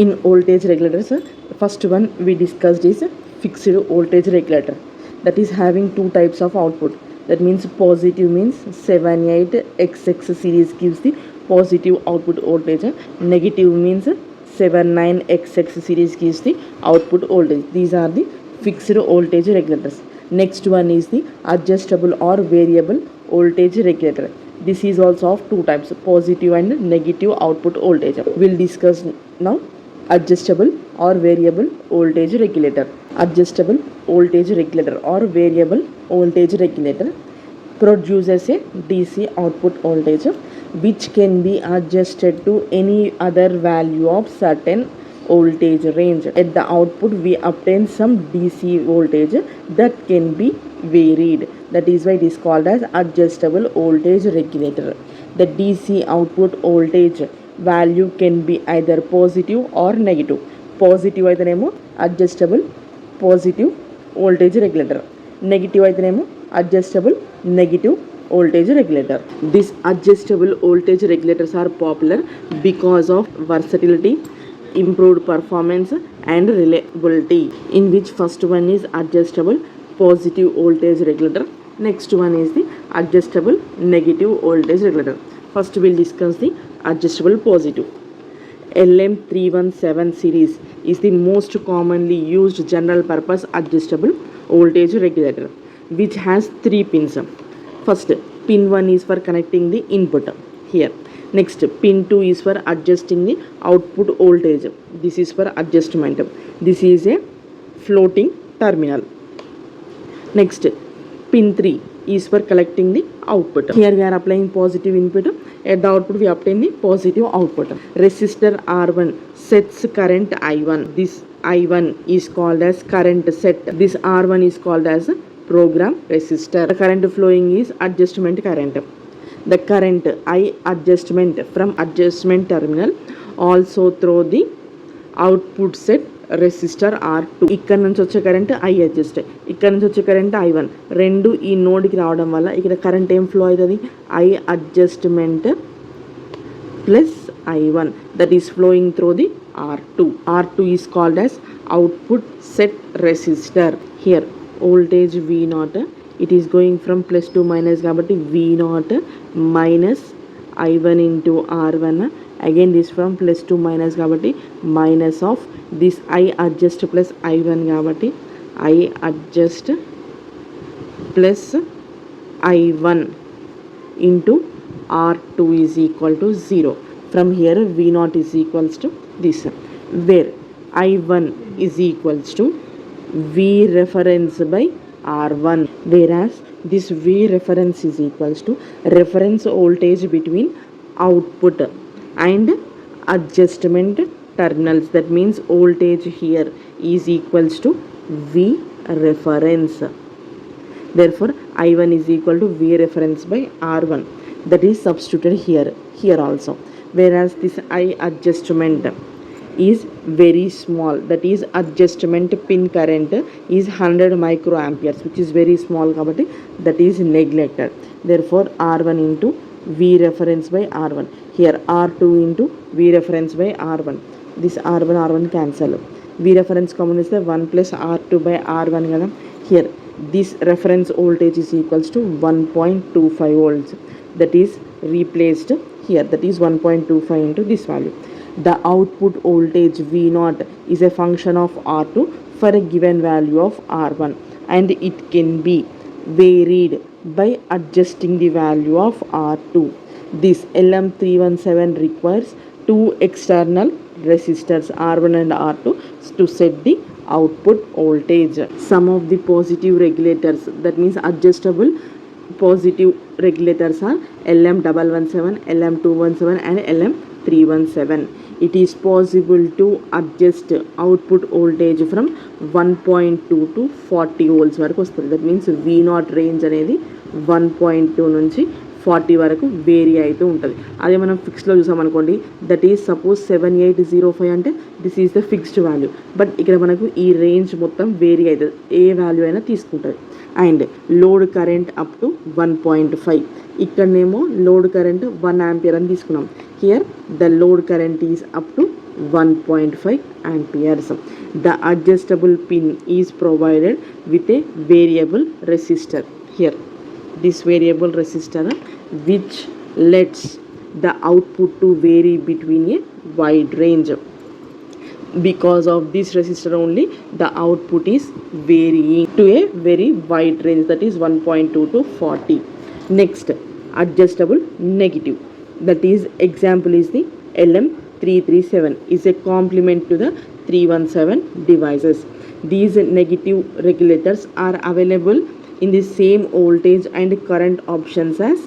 In voltage regulators, first one we discussed is fixed voltage regulator, that is having two types of output. That means positive means 78XX series gives the positive output voltage, negative means 79XX series gives the output voltage. These are the fixed voltage regulators. Next one is the adjustable or variable voltage regulator. This is also of two types, positive and negative output voltage. We'll discuss now adjustable or variable voltage regulator. Adjustable voltage regulator or variable voltage regulator produces a DC output voltage which can be adjusted to any other value of certain voltage range. At the output we obtain some DC voltage that can be varied. That is why it is called as adjustable voltage regulator. The DC output voltage value can be either positive or negative. Positive అయితేనేమో adjustable positive voltage regulator, negative అయితేనేమో adjustable negative voltage regulator. These adjustable voltage regulators are popular because of versatility, improved performance and reliability. In which first one is adjustable positive voltage regulator, next one is the adjustable negative voltage regulator. First we'll discuss the adjustable positive. LM317 series is the most commonly used general purpose adjustable voltage regulator which has 3 pins. First, pin 1 is for connecting the input here. Next, pin 2 is for adjusting the output voltage. This is for adjustment. This is a floating terminal. Next, pin 3 is for collecting the output. Here we are applying positive input. At the output we obtain the positive output. Resistor R1 sets current I1. This I1 is called as current set. This R1 is called as program resistor. The current flowing is adjustment current. The current I adjustment from adjustment terminal also through the output set resistor R2. ఇక్కడ నుంచి వచ్చే current I adjust, ఇక్కడ నుంచి వచ్చే current I1, రెండు ఈ నోడ్కి రావడం వల్ల ఇక్కడ కరెంట్ ఏం ఫ్లో అవుతుంది, I adjustment plus I1 that is flowing through the R2. R2 is called as output set resistor. Here voltage V0 it is going from plus to minus కాబట్టి V0 minus I1 into R1. Again this from plus to minus కాబట్టి minus of this I adjust plus I1 కాబట్టి I adjust plus I1 into R2 is equal to 0. From here V0 is equals to this, where I1 is equals to V reference by R1, whereas this V reference is equals to reference voltage between output and adjustment terminals. That means voltage here is equals to V reference. Therefore I1 is equal to V reference by R1. That is substituted here also. Whereas this I adjustment is very small, that is adjustment pin current is 100 microamperes which is very small kabatti that is neglected. Therefore R1 into V reference by R1. Here R2 into V reference by R1. This R1 cancel. V reference common is the 1 plus R2 by R1 kada. Here this reference voltage is equals to 1.25 volts. That is replaced here. That is 1.25 into this value. The output voltage V0 is a function of R2 for a given value of R1 and it can be varied by adjusting the value of R2. This LM317 requires two external resistors R1 and R2 to set the output voltage. Some of the positive regulators, that means adjustable positive regulators, are LM117, LM217 and LM317. It is possible to adjust output voltage from 1.2 to 40 volts వరకు వస్తుంది. That means V0 range అనేది 1.2 నుంచి 40 వరకు vary అవుతూ ఉంటుంది. అదే మనం ఫిక్స్లో చూసామనుకోండి, that is suppose 7805 అంటే this is the fixed value. But ఇక్కడ మనకు ఈ రేంజ్ మొత్తం వేరీ అవుతుంది, ఏ వాల్యూ అయినా తీసుకుంటుంది. And load current up to 1.5, ఇక్కడనేమో లోడ్ కరెంట్ 1 ఆంపియర్ అని తీసుకున్నాం. Here the load current is up to 1.5 amperes. The adjustable pin is provided with a variable resistor. Here, this variable resistor which lets the output to vary between a wide range. Because of this resistor only, the output is varying to a very wide range, that is 1.2 to 40. Next, adjustable negative. That is, example is the LM337 is a complement to the 317 devices. These negative regulators are available in the same voltage and current options as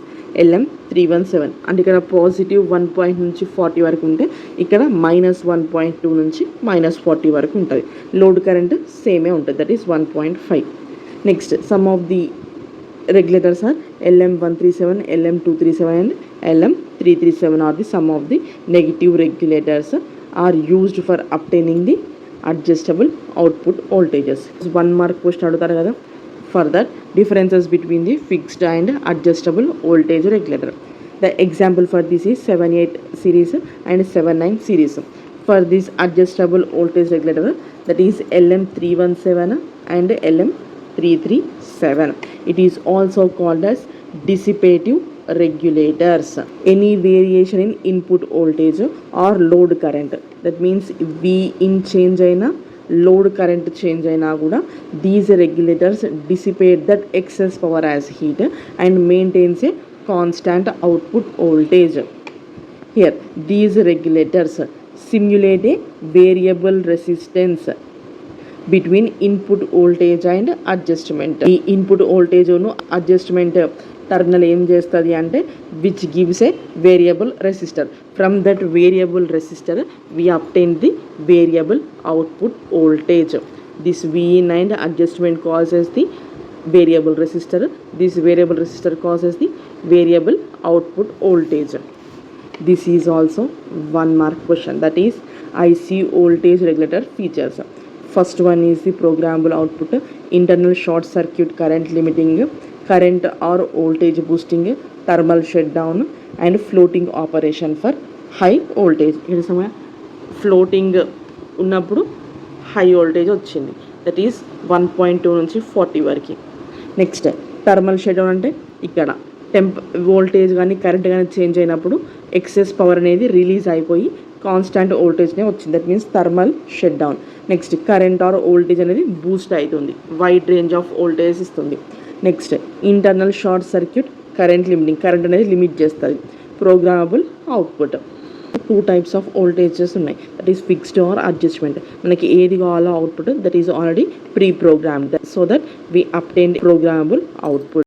LM317. అంటే ఇక్కడ positive 1 నుంచి 40 వరకు ఉంటే ఇక్కడ -1.2 నుంచి -40 వరకు ఉంటుంది. Load current సేమే ఉంటుంది, that is 1.5. Next, some of the regulators are LM137, LM237 and LM337 are the some of the negative regulators are used for obtaining the adjustable output voltages. 1 mark question అడుగుతారు కదా. For that, differences between the fixed and adjustable voltage regulator. The example for this is 78 series and 79 series. For this adjustable voltage regulator, that is LM317 and LM337. It is also called as dissipative regulators. Any variation in input voltage or load current, that means V in change aina, load current change aina kuda, these regulators dissipate that excess power as heat and maintains a constant output voltage. Here, these regulators simulate a variable resistance between input voltage and adjustment. ఈ input వోల్టేజ్ను adjustment terminal ఏం చేస్తుంది అంటే which gives a variable resistor. From that variable resistor we obtain the variable output voltage. This Vin and adjustment causes the variable resistor. This variable resistor causes the variable output voltage. This is also 1 mark question, that is IC voltage regulator features. First one is the programmable output, internal short circuit current limiting, current or voltage boosting, thermal shutdown and floating operation for high voltage. ఇక్కడ సమయ floating ఉన్నప్పుడు high voltage వచ్చింది, that is 1.2 నుంచి 40 వరకు. Next, thermal shutdown అంటే ఇక్కడ voltage కానీ current కానీ చేంజ్ అయినప్పుడు ఎక్సెస్ పవర్ అనేది రిలీజ్ అయిపోయి కాన్స్టాంట్ వోల్టేజ్నే వచ్చింది, that means thermal shut down. Next, current or voltage అనేది బూస్ట్ అవుతుంది, వైడ్ రేంజ్ ఆఫ్ వోల్టేజ్ ఇస్తుంది. Next, internal short circuit current limiting, current అనేది లిమిట్ చేస్తుంది. Programmable output, 2 types of voltages ఉన్నాయి, that is fixed or adjustment. మనకి ఏది కావాలో output that is already pre programmed, so that we obtain programmable output.